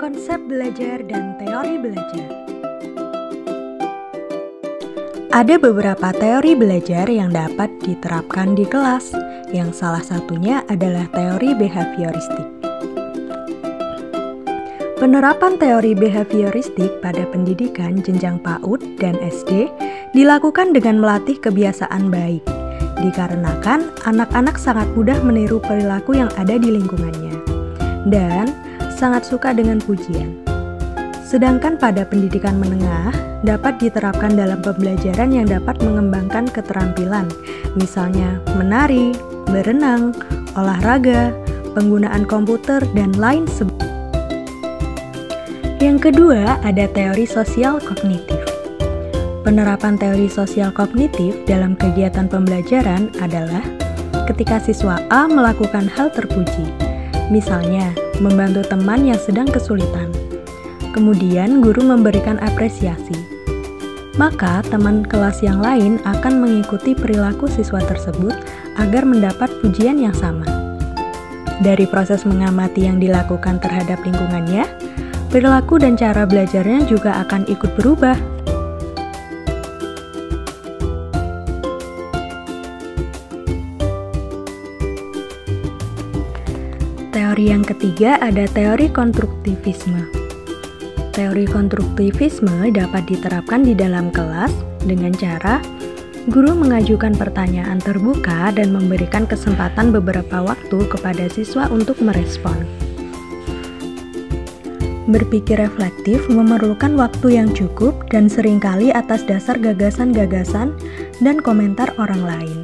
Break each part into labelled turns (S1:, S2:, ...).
S1: Konsep belajar dan teori belajar. Ada beberapa teori belajar yang dapat diterapkan di kelas, yang salah satunya adalah teori behavioristik. Penerapan teori behavioristik pada pendidikan jenjang PAUD dan SD dilakukan dengan melatih kebiasaan baik, dikarenakan anak-anak sangat mudah meniru perilaku yang ada di lingkungannya, dan sangat suka dengan pujian. Sedangkan pada pendidikan menengah dapat diterapkan dalam pembelajaran yang dapat mengembangkan keterampilan, misalnya menari, berenang, olahraga, penggunaan komputer, dan lain sebagainya. Yang kedua, ada teori sosial kognitif. Penerapan teori sosial kognitif dalam kegiatan pembelajaran adalah ketika siswa A melakukan hal terpuji, misalnya membantu teman yang sedang kesulitan. Kemudian guru memberikan apresiasi. Maka teman kelas yang lain akan mengikuti perilaku siswa tersebut agar mendapat pujian yang sama. Dari proses mengamati yang dilakukan terhadap lingkungannya, perilaku dan cara belajarnya juga akan ikut berubah. Teori yang ketiga ada teori konstruktivisme. Teori konstruktivisme dapat diterapkan di dalam kelas dengan cara guru mengajukan pertanyaan terbuka dan memberikan kesempatan beberapa waktu kepada siswa untuk merespon. Berpikir reflektif memerlukan waktu yang cukup dan seringkali atas dasar gagasan-gagasan dan komentar orang lain.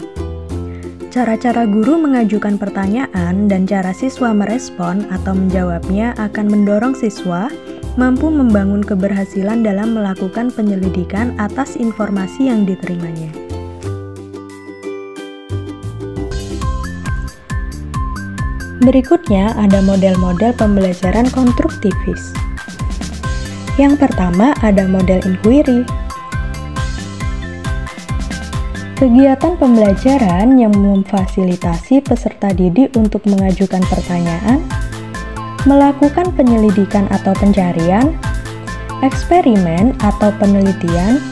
S1: Cara-cara guru mengajukan pertanyaan dan cara siswa merespon atau menjawabnya akan mendorong siswa mampu membangun keberhasilan dalam melakukan penyelidikan atas informasi yang diterimanya. Berikutnya ada model-model pembelajaran konstruktivis. Yang pertama ada model inquiry. Kegiatan pembelajaran yang memfasilitasi peserta didik untuk mengajukan pertanyaan, melakukan penyelidikan atau pencarian, eksperimen atau penelitian,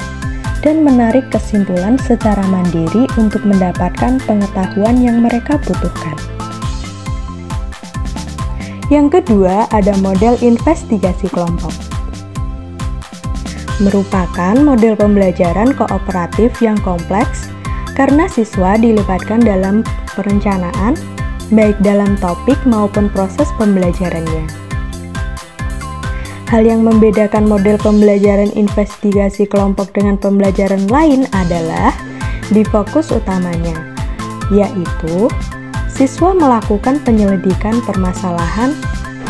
S1: dan menarik kesimpulan secara mandiri untuk mendapatkan pengetahuan yang mereka butuhkan. Yang kedua, ada model investigasi kelompok. Merupakan model pembelajaran kooperatif yang kompleks karena siswa dilibatkan dalam perencanaan, baik dalam topik maupun proses pembelajarannya. Hal yang membedakan model pembelajaran investigasi kelompok dengan pembelajaran lain adalah di fokus utamanya, yaitu siswa melakukan penyelidikan permasalahan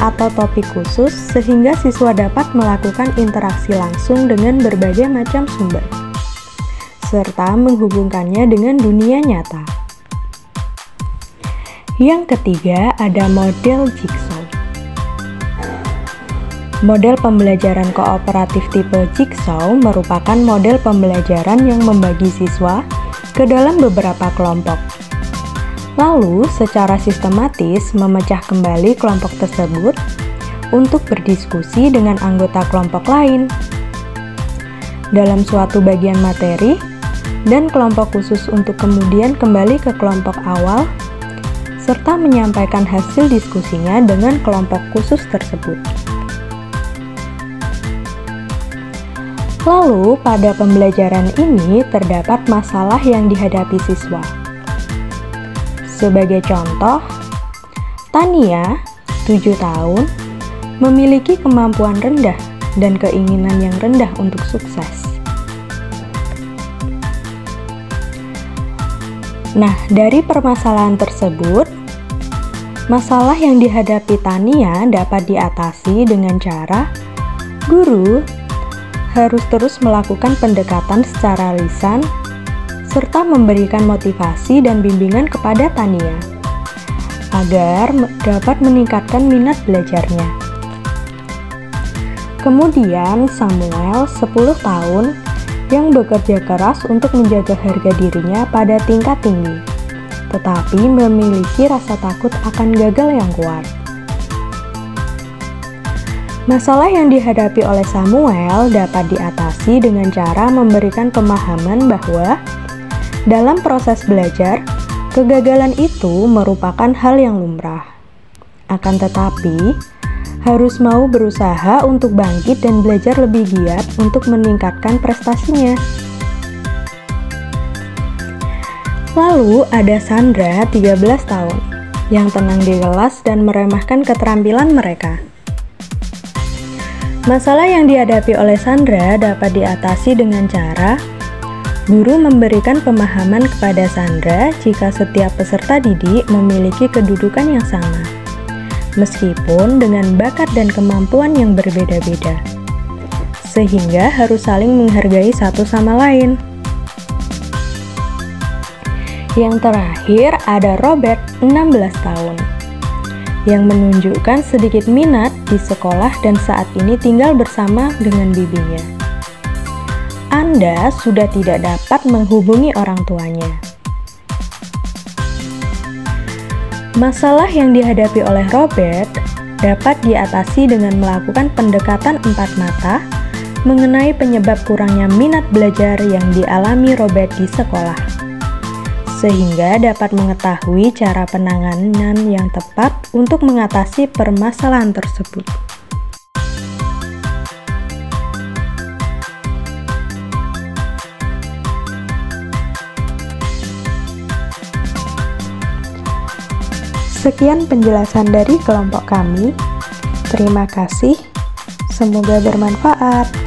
S1: atau topik khusus sehingga siswa dapat melakukan interaksi langsung dengan berbagai macam sumber, serta menghubungkannya dengan dunia nyata. Yang ketiga ada model jigsaw. Model pembelajaran kooperatif tipe jigsaw merupakan model pembelajaran yang membagi siswa ke dalam beberapa kelompok. Lalu, secara sistematis memecah kembali kelompok tersebut untuk berdiskusi dengan anggota kelompok lain dalam suatu bagian materi, dan kelompok khusus untuk kemudian kembali ke kelompok awal, serta menyampaikan hasil diskusinya dengan kelompok khusus tersebut. Lalu, pada pembelajaran ini terdapat masalah yang dihadapi siswa. Sebagai contoh, Tania, 7 tahun, memiliki kemampuan rendah dan keinginan yang rendah untuk sukses. Nah, dari permasalahan tersebut, masalah yang dihadapi Tania dapat diatasi dengan cara guru harus terus melakukan pendekatan secara lisan serta memberikan motivasi dan bimbingan kepada Tania agar dapat meningkatkan minat belajarnya. Kemudian Samuel, 10 tahun, yang bekerja keras untuk menjaga harga dirinya pada tingkat tinggi, tetapi memiliki rasa takut akan gagal yang kuat. Masalah yang dihadapi oleh Samuel dapat diatasi dengan cara memberikan pemahaman bahwa dalam proses belajar, kegagalan itu merupakan hal yang lumrah. Akan tetapi, harus mau berusaha untuk bangkit dan belajar lebih giat untuk meningkatkan prestasinya. Lalu ada Sandra, 13 tahun, yang tenang di kelas dan meremehkan keterampilan mereka. Masalah yang dihadapi oleh Sandra dapat diatasi dengan cara guru memberikan pemahaman kepada Sandra jika setiap peserta didik memiliki kedudukan yang sama, meskipun dengan bakat dan kemampuan yang berbeda-beda, sehingga harus saling menghargai satu sama lain. Yang terakhir ada Robert, 16 tahun, yang menunjukkan sedikit minat di sekolah dan saat ini tinggal bersama dengan bibinya. Anda sudah tidak dapat menghubungi orang tuanya. Masalah yang dihadapi oleh Robert dapat diatasi dengan melakukan pendekatan 4 mata mengenai penyebab kurangnya minat belajar yang dialami Robert di sekolah, sehingga dapat mengetahui cara penanganan yang tepat untuk mengatasi permasalahan tersebut. Sekian penjelasan dari kelompok kami. Terima kasih. Semoga bermanfaat.